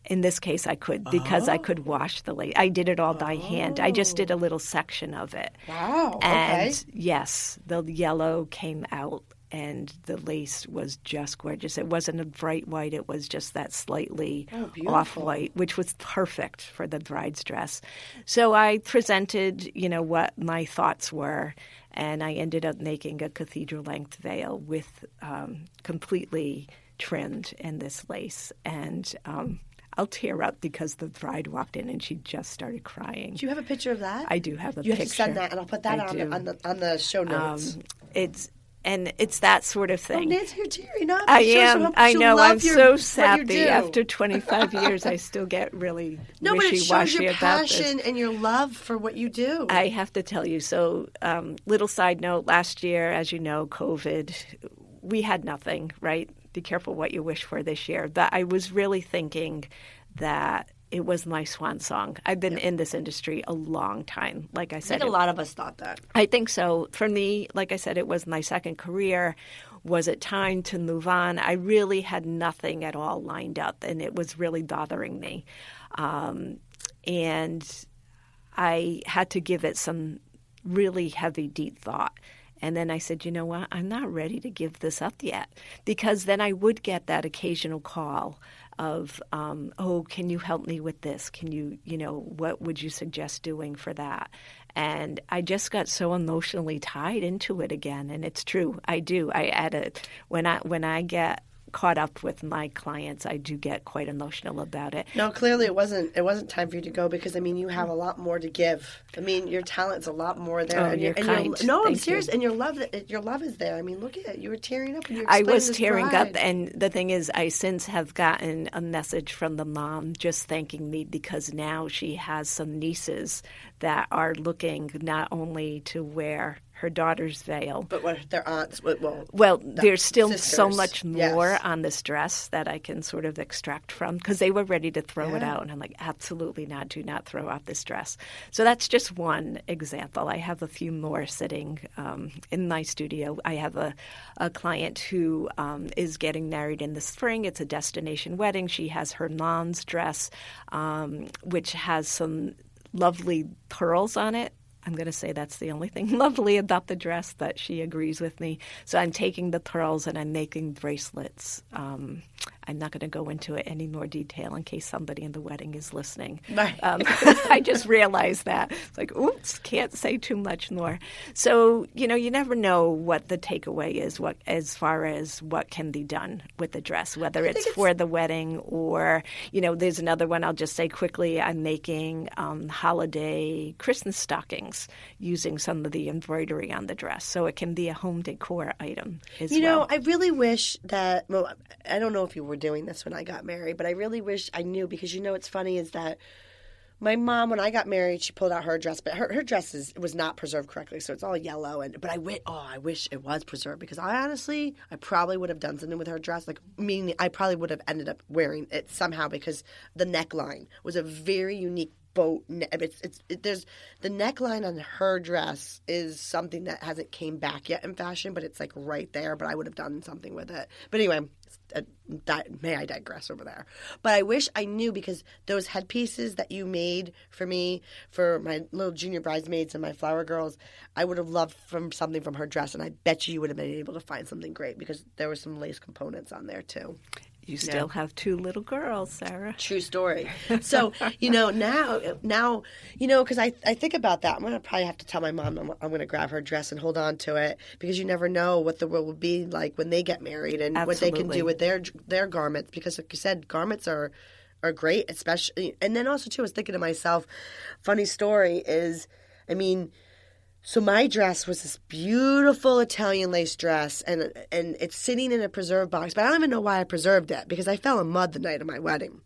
In this case, I could, because I could wash the lace. I did it all by hand. I just did a little section of it. Wow, and okay. yes, the yellow came out, and the lace was just gorgeous. It wasn't a bright white. It was just that slightly off-white, which was perfect for the bride's dress. So I presented, what my thoughts were, and I ended up making a cathedral-length veil with completely trimmed in this lace. And I'll tear up because the bride walked in and she just started crying. Do you have a picture of that? I do have a picture. You have to send that, and I'll put that on the show notes. It's that sort of thing. Oh, Nancy, you're tearing up. I am. I know. I'm so sappy. After 25 years, I still get really wishy-washy about this. No, but it shows your passion and your love for what you do. I have to tell you. So, little side note, last year, as you know, COVID, we had nothing, right? Be careful what you wish for this year. That I was really thinking that it was my swan song. I've been in this industry a long time. Like I said, I think a lot of us thought that. I think so. For me, like I said, it was my second career. Was it time to move on? I really had nothing at all lined up, and it was really bothering me. And I had to give it some really heavy, deep thought. And then I said, you know what, I'm not ready to give this up yet, because then I would get that occasional call of, can you help me with this? Can you, what would you suggest doing for that? And I just got so emotionally tied into it again. And it's true. I do. I add it. When I get caught up with my clients, I do get quite emotional about it. No, clearly it wasn't time for you to go, because you have a lot more to give. Your talent's a lot more there. Oh, you're kind. I'm serious. And your love is there. Look at it. You were tearing up. And I was tearing up, and the thing is, I since have gotten a message from the mom just thanking me, because now she has some nieces that are looking not only to wear her daughter's veil, but what their aunts. There's still sisters. So much more on this dress that I can sort of extract from, because they were ready to throw it out, and I'm like, absolutely not. Do not throw out this dress. So that's just one example. I have a few more sitting in my studio. I have a client who is getting married in the spring. It's a destination wedding. She has her mom's dress, which has some lovely pearls on it. I'm going to say that's the only thing lovely about the dress, that she agrees with me. So I'm taking the pearls and I'm making bracelets. I'm not going to go into it any more detail in case somebody in the wedding is listening. Right. I just realized that. It's like, oops, can't say too much more. So, you never know what the takeaway is, as far as what can be done with the dress, whether it's for the wedding or, there's another one I'll just say quickly. I'm making holiday Christmas stockings using some of the embroidery on the dress. So it can be a home decor item as well. I really wish that, I don't know if you were doing this when I got married, but I really wish I knew, because what's funny is that my mom, when I got married, she pulled out her dress, but her dress was not preserved correctly, so it's all yellow. But I wish it was preserved, because I probably would have done something with her dress. Meaning I probably would have ended up wearing it somehow, because the neckline was a very unique boat. There's the neckline on her dress is something that hasn't came back yet in fashion, but it's right there. But I would have done something with it. But anyway. May I digress over there. But I wish I knew, because those headpieces that you made for me, for my little junior bridesmaids and my flower girls, I would have loved something from her dress, and I bet you would have been able to find something great, because there were some lace components on there too. You still have two little girls, Sarah. True story. So, now, because I think about that. I'm going to probably have to tell my mom I'm going to grab her dress and hold on to it, because you never know what the world will be like when they get married, and what they can do with their garments. Because, like you said, garments are great, especially. And then also, too, I was thinking to myself, funny story is, I mean, so my dress was this beautiful Italian lace dress, and it's sitting in a preserve box, but I don't even know why I preserved it, because I fell in mud the night of my wedding.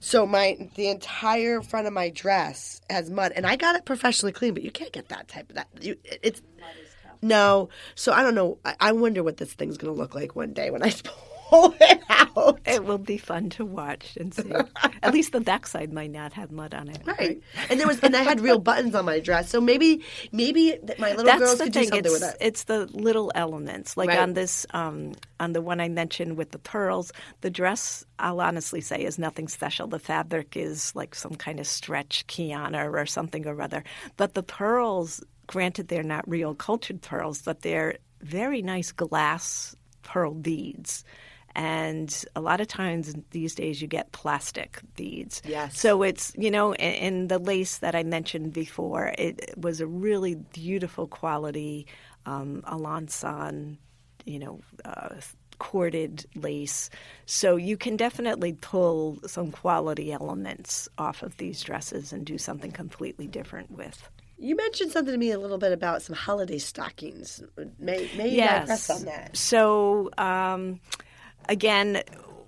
So the entire front of my dress has mud, and I got it professionally clean, but you can't get that type of that. It's mud is tough. No, so I don't know. I wonder what this thing's going to look like one day when I pull it out. It will be fun to watch and see. At least the backside might not have mud on it. Right. And I had real buttons on my dress, so maybe my little girls could do something with it. It's the little elements, like on this. On the one I mentioned with the pearls, the dress, I'll honestly say, is nothing special. The fabric is like some kind of stretch Kiana or something or other. But the pearls, granted they're not real cultured pearls, but they're very nice glass pearl beads. And a lot of times these days you get plastic beads. Yes. So it's, in the lace that I mentioned before, it was a really beautiful quality Alençon, corded lace. So you can definitely pull some quality elements off of these dresses and do something completely different with. You mentioned something to me a little bit about some holiday stockings. May you digress on that? So, again,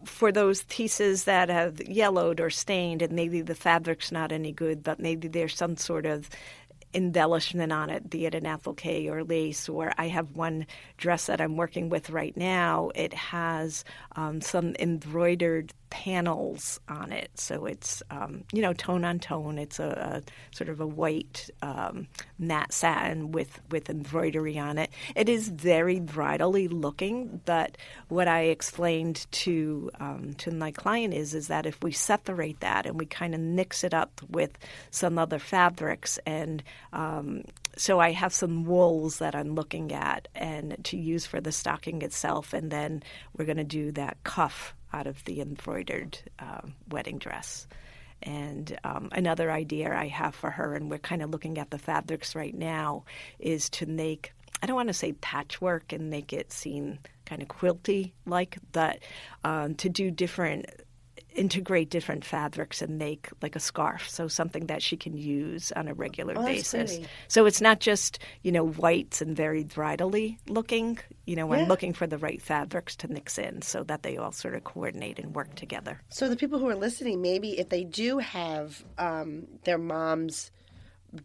for those pieces that have yellowed or stained and maybe the fabric's not any good, but maybe there's some sort of embellishment on it, be it an applique or lace, or I have one dress that I'm working with right now. It has some embroidered panels on it. So it's, tone on tone. It's a sort of a white matte satin with embroidery on it. It is very bridal-y looking, but what I explained to my client is that if we separate that and we kind of mix it up with some other fabrics, and so I have some wools that I'm looking at and to use for the stocking itself, and then we're going to do that cuff out of the embroidered wedding dress. And another idea I have for her, and we're kind of looking at the fabrics right now, is to make, I don't want to say patchwork and make it seem kind of quilty-like, but to do integrate different fabrics and make like a scarf, so something that she can use on a regular basis. Pretty. So it's not just, whites and very bridal-y looking. I'm looking for the right fabrics to mix in so that they all sort of coordinate and work together. So the people who are listening, maybe if they do have their mom's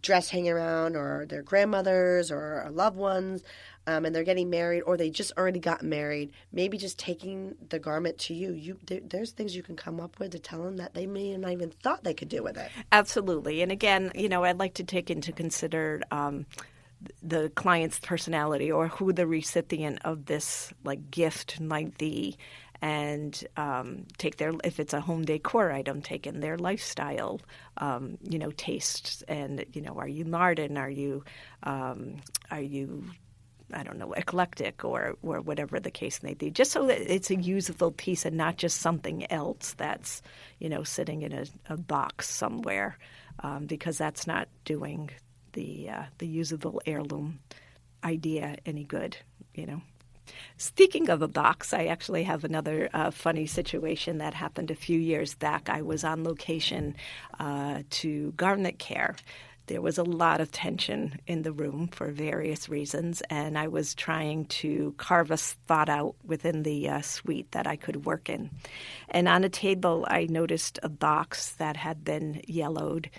dress hanging around, or their grandmothers or loved ones, and they're getting married, or they just already got married, maybe just taking the garment to you. There's things you can come up with to tell them that they may have not even thought they could do with it. Absolutely. And again, I'd like to take into consider the client's personality, or who the recipient of this like might be, and take if it's a home decor item, take in their lifestyle, tastes, and are you modern? Are you I don't know, eclectic, or whatever the case may be, just so that it's a usable piece and not just something else that's sitting in a box somewhere, because that's not doing the usable heirloom idea any good. Speaking of a box, I actually have another funny situation that happened a few years back. I was on location to garment care. There was a lot of tension in the room for various reasons, and I was trying to carve a spot out within the suite that I could work in. And on a table, I noticed a box that had been yellowed.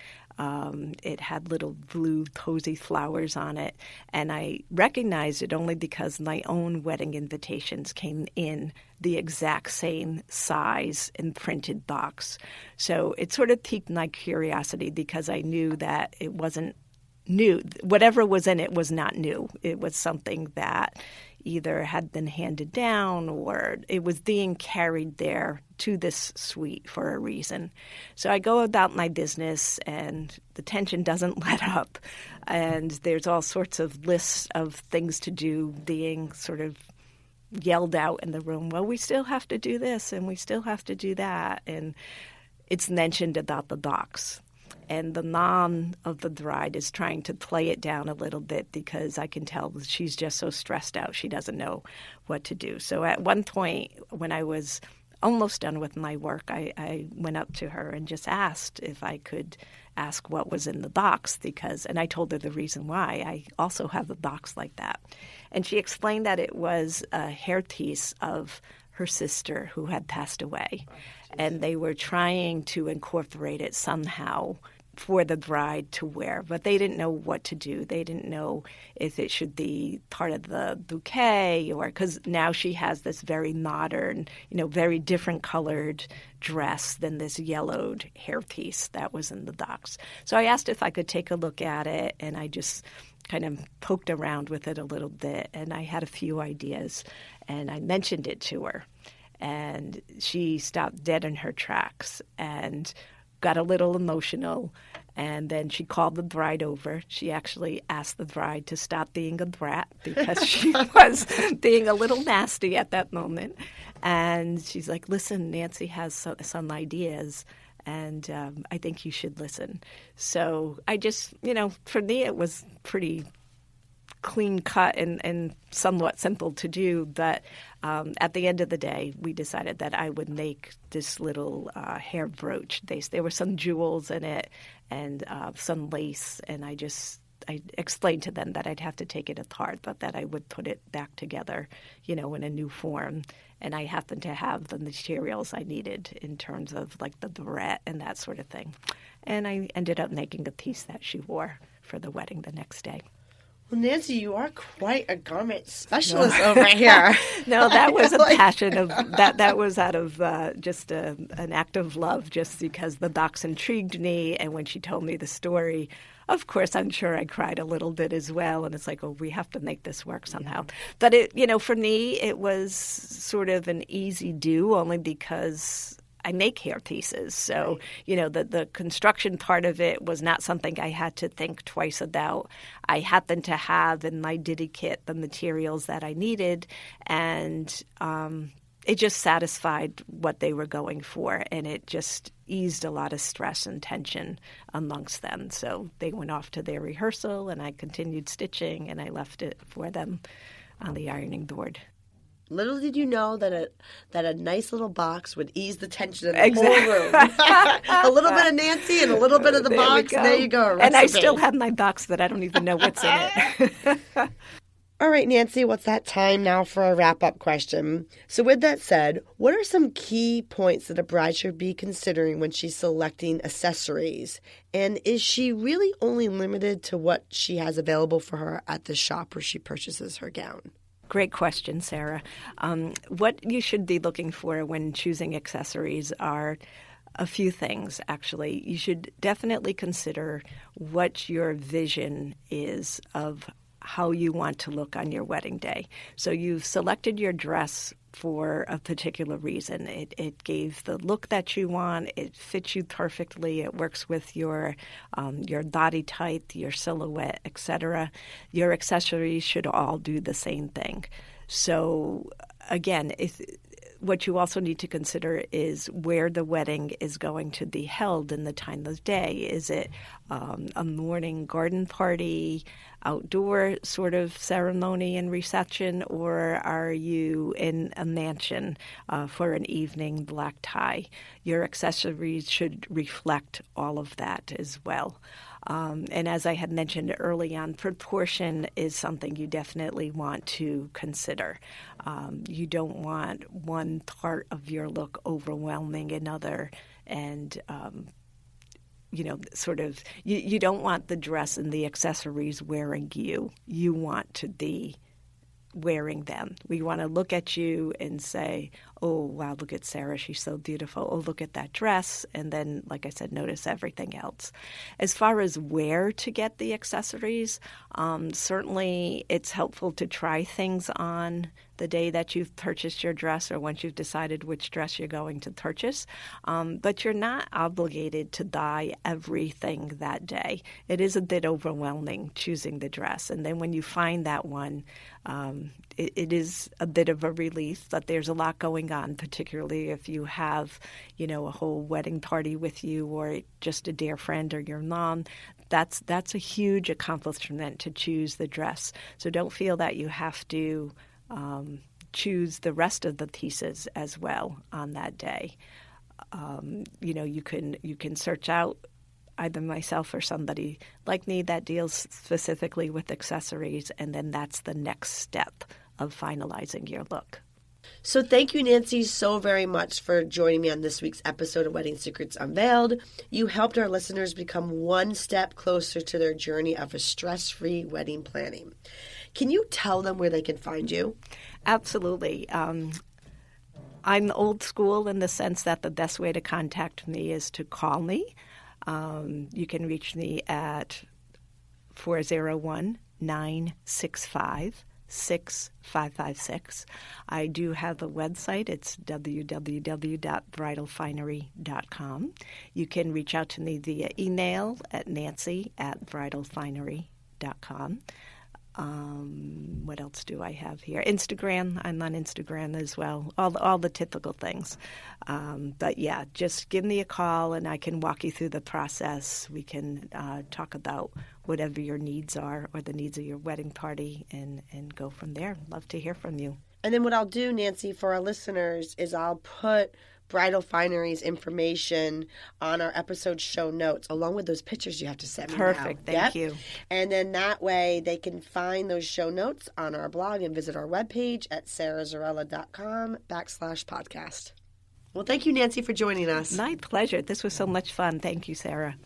It had little blue posy flowers on it, and I recognized it only because my own wedding invitations came in the exact same size and printed box. So it sort of piqued my curiosity, because I knew that it wasn't new. Whatever was in it was not new. It was something that either had been handed down, or it was being carried there to this suite for a reason. So I go about my business, and the tension doesn't let up. And there's all sorts of lists of things to do being sort of yelled out in the room. Well, we still have to do this, and we still have to do that. And it's mentioned about the box. And the mom of the bride is trying to play it down a little bit, because I can tell she's just so stressed out. She doesn't know what to do. So at one point, when I was almost done with my work, I went up to her and just asked if I could ask what was in the box and I told her the reason why. I also have a box like that. And she explained that it was a hair piece of her sister who had passed away. And they were trying to incorporate it somehow for the bride to wear, but they didn't know what to do. They didn't know if it should be part of the bouquet or because now she has this very modern, very different colored dress than this yellowed hairpiece that was in the box. So I asked if I could take a look at it, and I just kind of poked around with it a little bit, and I had a few ideas, and I mentioned it to her, and she stopped dead in her tracks and got a little emotional, and then she called the bride over. She actually asked the bride to stop being a brat because she was being a little nasty at that moment. And she's like, listen, Nancy has some ideas, and I think you should listen. So I just, for me it was pretty clean cut and somewhat simple to do, but at the end of the day, we decided that I would make this little hair brooch. There were some jewels in it and some lace, and I explained to them that I'd have to take it apart, but that I would put it back together, in a new form. And I happened to have the materials I needed in terms of like the barrette and that sort of thing. And I ended up making a piece that she wore for the wedding the next day. Well, Nancy, you are quite a garment specialist over here. No, that was a passion of that. That was out of just an act of love, just because the box intrigued me. And when she told me the story, of course, I'm sure I cried a little bit as well. And it's like, oh, we have to make this work somehow. But for me, it was sort of an easy do, only because I make hair pieces. So, the construction part of it was not something I had to think twice about. I happened to have in my Diddy kit the materials that I needed, and it just satisfied what they were going for, and it just eased a lot of stress and tension amongst them. So they went off to their rehearsal, and I continued stitching, and I left it for them on the ironing board. Little did you know that a nice little box would ease the tension in the whole room. A little bit of Nancy and a little bit of the box. There you go. And I still have my box that I don't even know what's in it. All right, Nancy, what's that time now for a wrap-up question? So with that said, what are some key points that a bride should be considering when she's selecting accessories? And is she really only limited to what she has available for her at the shop where she purchases her gown? Great question, Sarah. What you should be looking for when choosing accessories are a few things, actually. You should definitely consider what your vision is of how you want to look on your wedding day. So you've selected your dress for a particular reason. It gave the look that you want. It fits you perfectly. It works with your body type, your silhouette, etc. Your accessories should all do the same thing. So again, what you also need to consider is where the wedding is going to be held and the time of day. Is it a morning garden party, outdoor sort of ceremony and reception, or are you in a mansion for an evening black tie? Your accessories should reflect all of that as well. And as I had mentioned early on, proportion is something you definitely want to consider. You don't want one part of your look overwhelming another, and you don't want the dress and the accessories wearing you. You want to be wearing them. We want to look at you and say, oh, wow, look at Sarah. She's so beautiful. Oh, look at that dress. And then, like I said, notice everything else. As far as where to get the accessories, certainly it's helpful to try things on the day that you've purchased your dress or once you've decided which dress you're going to purchase. But you're not obligated to buy everything that day. It is a bit overwhelming choosing the dress. And then when you find that one, it is a bit of a relief that there's a lot going on, particularly if you have, a whole wedding party with you or just a dear friend or your mom. That's a huge accomplishment to choose the dress. So don't feel that you have to choose the rest of the pieces as well on that day. You can search out either myself or somebody like me that deals specifically with accessories, and then that's the next step of finalizing your look. So thank you, Nancy, so very much for joining me on this week's episode of Wedding Secrets Unveiled. You helped our listeners become one step closer to their journey of a stress-free wedding planning. Can you tell them where they can find you? Absolutely. I'm old school in the sense that the best way to contact me is to call me. You can reach me at 401-965-6556. I do have a website. It's www.bridalfinery.com. You can reach out to me via email at nancy@bridalfinery.com. What else do I have here? Instagram. I'm on Instagram as well. All the typical things. But yeah, just give me a call and I can walk you through the process. We can talk about whatever your needs are or the needs of your wedding party and go from there. Love to hear from you. And then what I'll do, Nancy, for our listeners is I'll put Bridal Finery's information on our episode show notes, along with those pictures you have to send me. Perfect. Now. Thank you. And then that way they can find those show notes on our blog and visit our webpage at sarahzarella.com/podcast. Well, thank you, Nancy, for joining us. My pleasure. This was so much fun. Thank you, Sarah.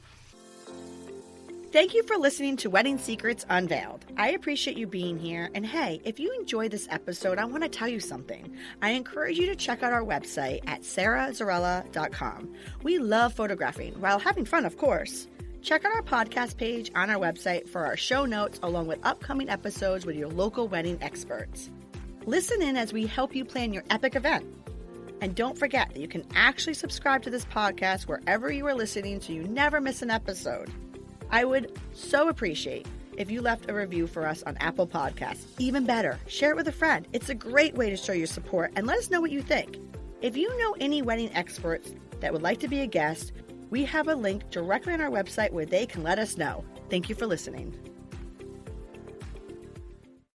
Thank you for listening to Wedding Secrets Unveiled. I appreciate you being here. And hey, if you enjoyed this episode, I want to tell you something. I encourage you to check out our website at sarahzarella.com. We love photographing while having fun, of course. Check out our podcast page on our website for our show notes along with upcoming episodes with your local wedding experts. Listen in as we help you plan your epic event. And don't forget that you can actually subscribe to this podcast wherever you are listening so you never miss an episode. I would so appreciate if you left a review for us on Apple Podcasts. Even better, share it with a friend. It's a great way to show your support and let us know what you think. If you know any wedding experts that would like to be a guest, we have a link directly on our website where they can let us know. Thank you for listening.